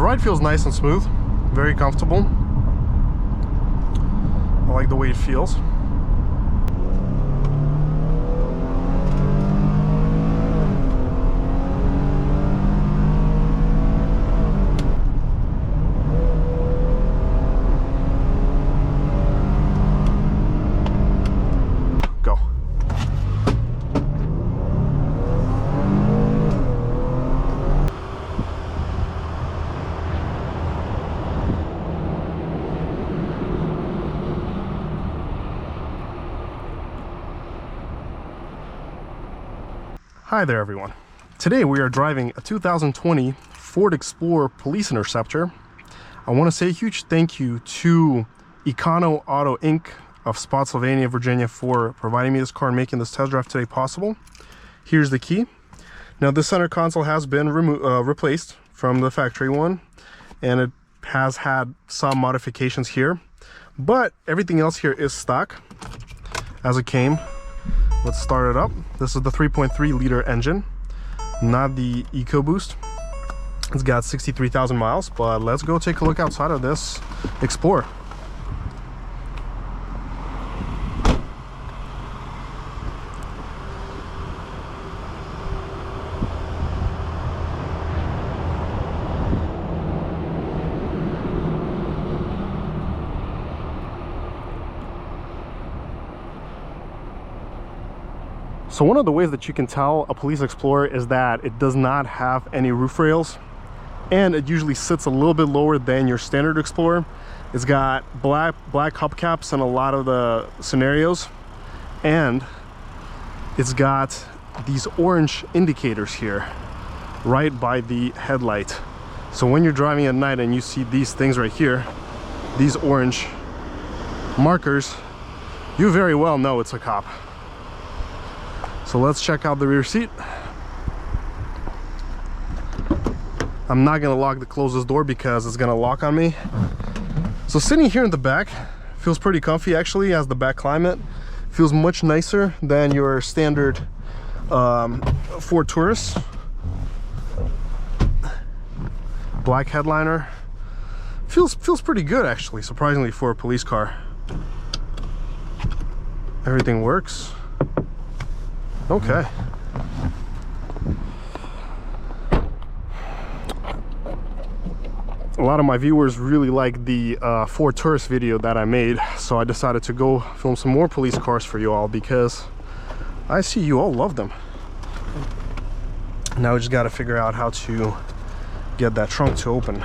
ride feels nice and smooth, very comfortable. I like the way it feels. Hi there everyone. Today we are driving a 2020 Ford Explorer Police Interceptor. I want to say a huge thank you to Econo Auto Inc. of Spotsylvania, Virginia for providing me this car and making this test drive today possible. Here's the key. Now this center console has been replaced from the factory one, and it has had some modifications here, but everything else here is stock as it came. Let's start it up. This is the 3.3 liter engine, not the EcoBoost. It's got 63,000 miles, but let's go take a look outside of this Explorer. So one of the ways that you can tell a police Explorer is that it does not have any roof rails, and it usually sits a little bit lower than your standard Explorer. It's got black hubcaps in a lot of the scenarios, and it's got these orange indicators here right by the headlight. So when you're driving at night and you see these things right here, these orange markers, you very well know it's a cop. So let's check out the rear seat. I'm not gonna close this door because it's gonna lock on me. So sitting here in the back feels pretty comfy actually, as the back climate feels much nicer than your standard Ford Taurus. Black headliner. Feels pretty good actually, surprisingly, for a police car. Everything works. Okay. A lot of my viewers really like the Ford Taurus video that I made, so I decided to go film some more police cars for you all because I see you all love them. Now we just got to figure out how to get that trunk to open,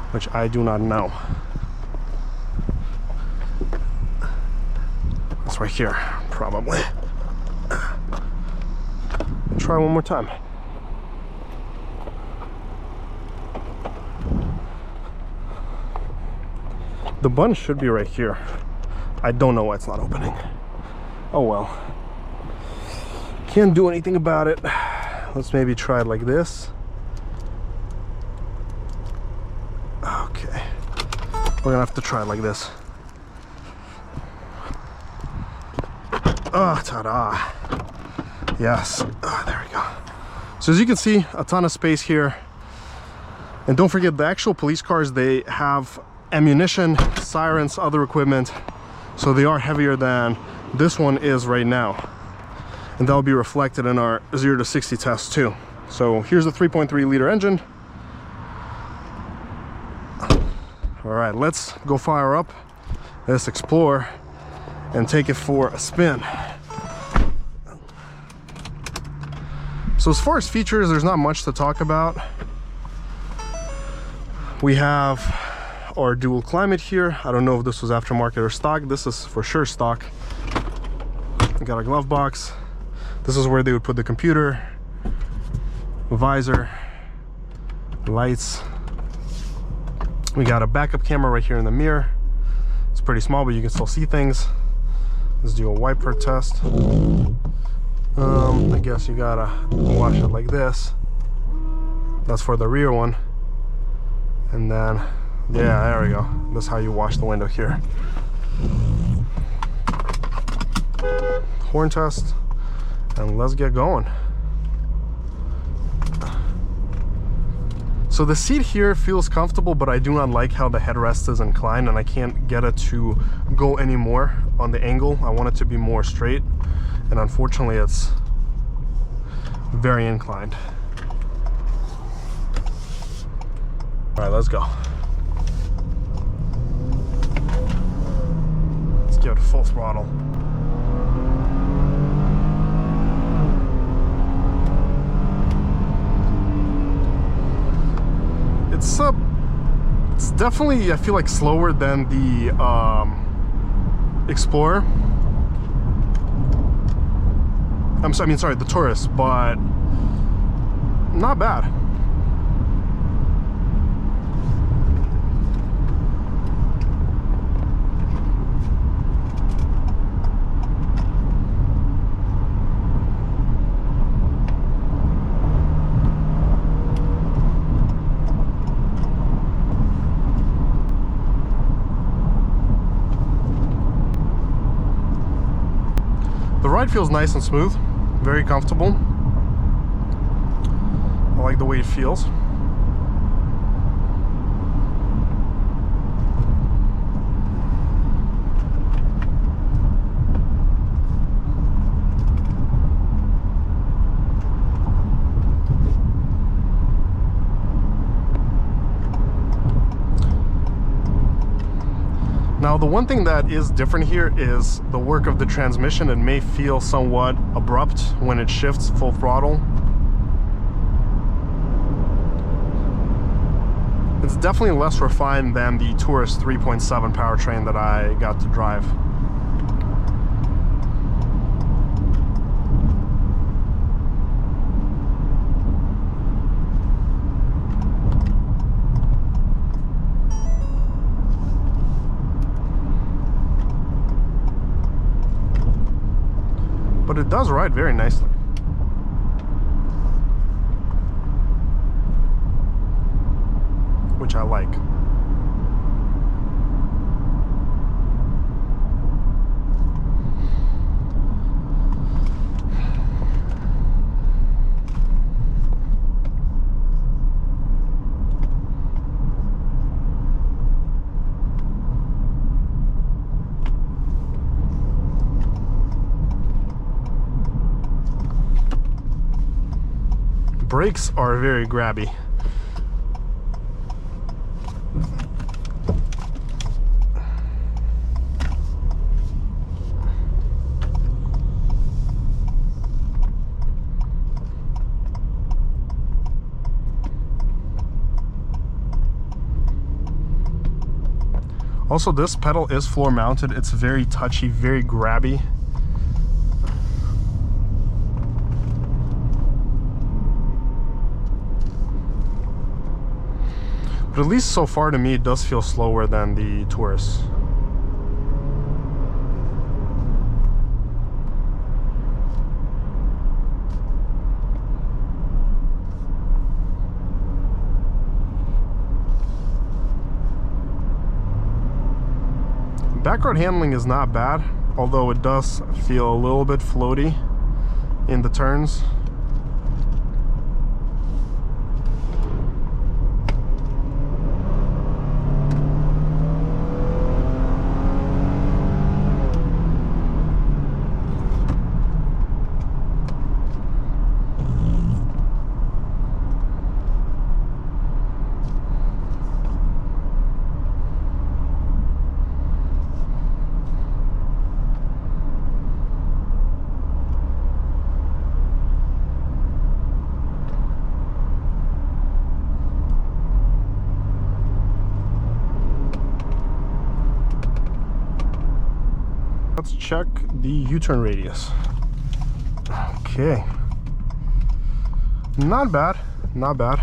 which I do not know. It's right here, probably. Try one more time. The button should be right here. I don't know why it's not opening. Oh well. Can't do anything about it. Let's maybe try it like this. Okay. We're gonna have to try it like this. Oh, ta-da. Yes. Oh, there we go. So as you can see, a ton of space here. And don't forget, the actual police cars, they have ammunition, sirens, other equipment, so they are heavier than this one is right now, and that'll be reflected in our 0 to 60 test too. So here's the 3.3 liter engine. All right, let's go fire up this Explorer and take it for a spin. So as far as features, there's not much to talk about. We have our dual climate here. I don't know if this was aftermarket or stock. This is for sure stock. We got a glove box. This is where they would put the computer, visor, lights. We got a backup camera right here in the mirror. It's pretty small, but you can still see things. Let's do a wiper test. I guess you gotta wash it like this. That's for the rear one. And then, yeah, there we go. That's how you wash the window here. Horn test, and let's get going. So the seat here feels comfortable, but I do not like how the headrest is inclined, and I can't get it to go any more on the angle. I want it to be more straight, and unfortunately it's very inclined. All right, let's go. Let's give it full throttle. It's definitely, I feel like, slower than the Explorer. Sorry, the Taurus, but not bad. The ride feels nice and smooth, very comfortable. I like the way it feels. Now, the one thing that is different here is the work of the transmission. It may feel somewhat abrupt when it shifts full throttle. It's definitely less refined than the Taurus 3.7 powertrain that I got to drive. But it does ride very nicely. Which I like. Brakes are very grabby. Also, this pedal is floor mounted. It's very touchy, very grabby. But at least so far to me, it does feel slower than the Taurus. Backroad handling is not bad, although it does feel a little bit floaty in the turns. Let's check the U-turn radius. Okay. Not bad, not bad.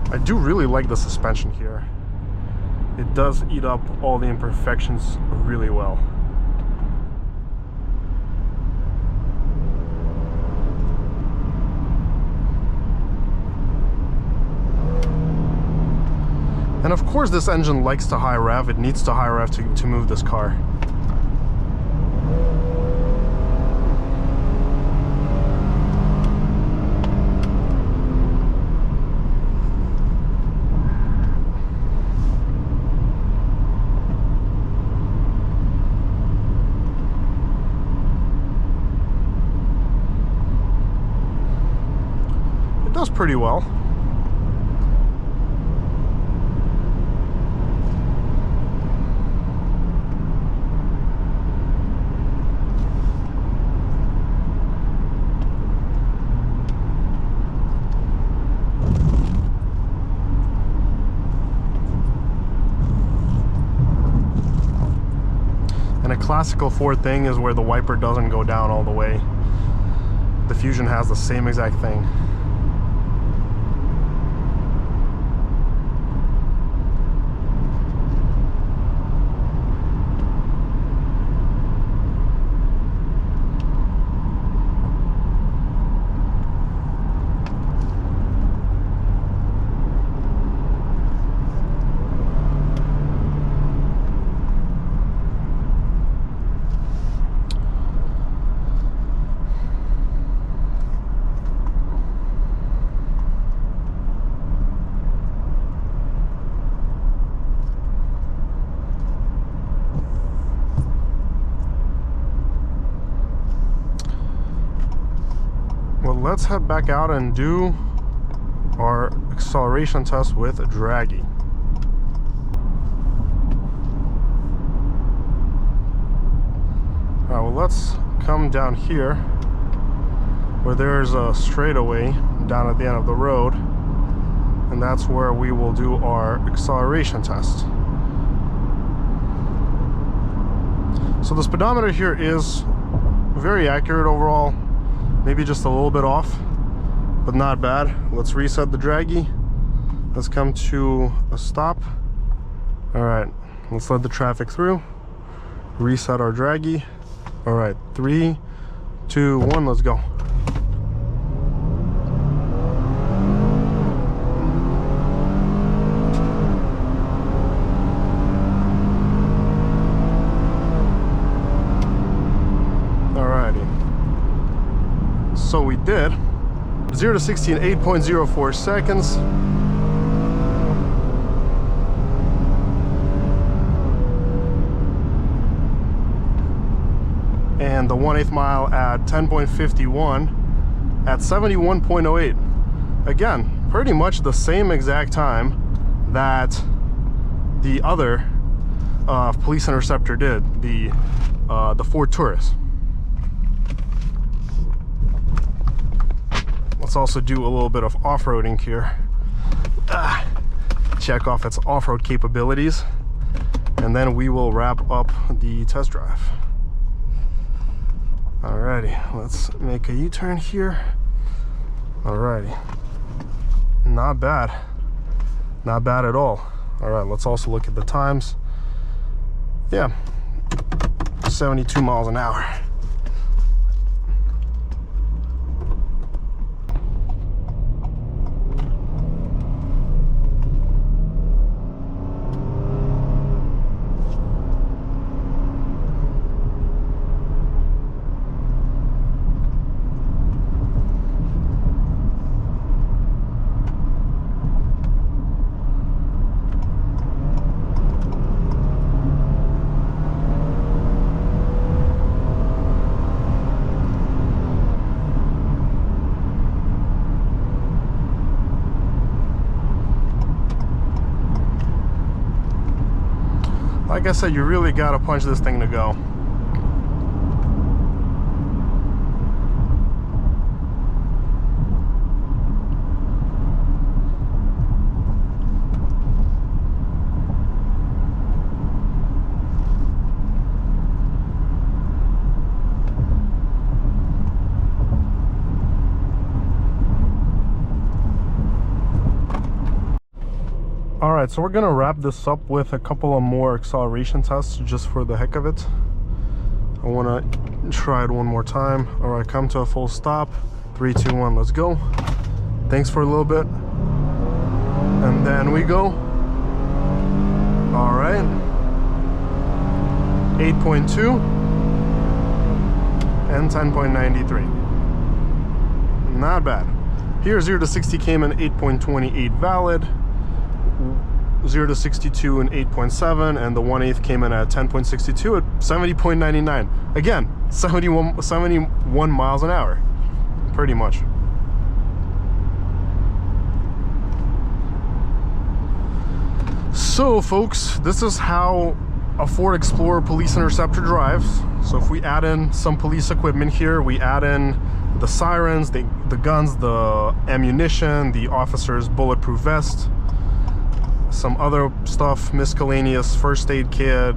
I do really like the suspension here. It does eat up all the imperfections really well. And of course this engine likes to high rev. It needs to high rev to move this car. It does pretty well. And a classical Ford thing is where the wiper doesn't go down all the way. The Fusion has the same exact thing. Well, let's head back out and do our acceleration test with a draggy. Alright, well, let's come down here where there's a straightaway down at the end of the road, and that's where we will do our acceleration test. So the speedometer here is very accurate overall. Maybe just a little bit off, but not bad. Let's reset the draggy. Let's come to a stop. All right, let's let the traffic through. Reset our draggy. All right, 3, 2, 1, let's go. So we did 0 to 60 in 8.04 seconds. And the 1/8 mile at 10.51 at 71.08. Again, pretty much the same exact time that the other Police Interceptor did, the Ford Taurus. Let's also do a little bit of off-roading here. Check off its off-road capabilities, and then we will wrap up the test drive. Alrighty, let's make a U-turn here. Alrighty, not bad, not bad at all. Alright, let's also look at the times. Yeah, 72 miles an hour. Like I said, you really gotta punch this thing to go. Alright, so we're gonna wrap this up with a couple of more acceleration tests just for the heck of it. I wanna try it one more time. Alright, come to a full stop. 3, 2, 1, let's go. Thanks for a little bit. And then we go. All right. 8.2 and 10.93. Not bad. Here 0 to 60 came in 8.28 valid, 0 to 62 in 8.7, and the 1/8 came in at 10.62 at 70.99. Again, 71 miles an hour, pretty much. So folks, this is how a Ford Explorer Police Interceptor drives. So if we add in some police equipment here, we add in the sirens, the guns, the ammunition, the officer's bulletproof vest, some other stuff, miscellaneous first aid kit,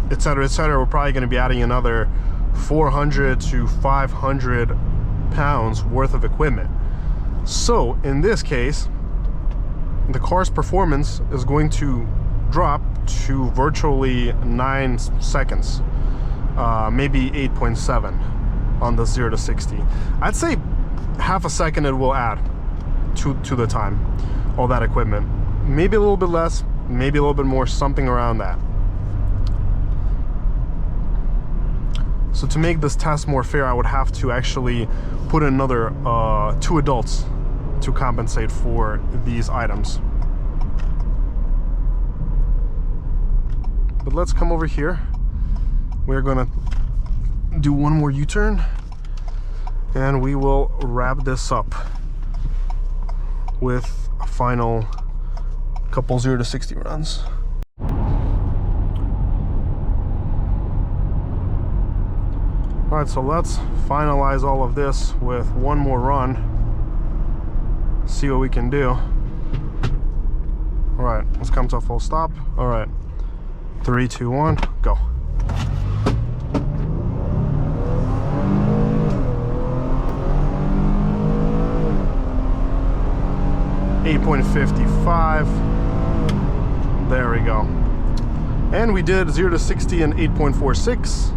etc., etc. We're probably going to be adding another 400 to 500 pounds worth of equipment. So in this case, the car's performance is going to drop to virtually 9 seconds, maybe 8.7 on the 0 to 60. I'd say half a second it will add to the time, all that equipment. Maybe a little bit less, maybe a little bit more, something around that. So to make this test more fair, I would have to actually put in another 2 adults to compensate for these items. But let's come over here. We're gonna do one more U-turn and we will wrap this up with a final couple 0 to 60 runs. All right, so let's finalize all of this with one more run. See what we can do. All right, let's come to a full stop. All right, 3, 2, 1, go. .55. There we go. And we did 0 to 60 in 8.46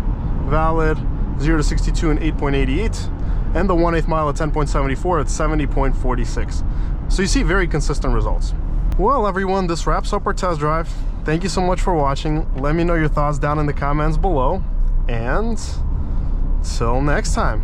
valid, 0 to 62 in 8.88, and the 1/8 mile at 10.74 at 70.46. So you see very consistent results. Well everyone, this wraps up our test drive. Thank you so much for watching. Let me know your thoughts down in the comments below, and till next time.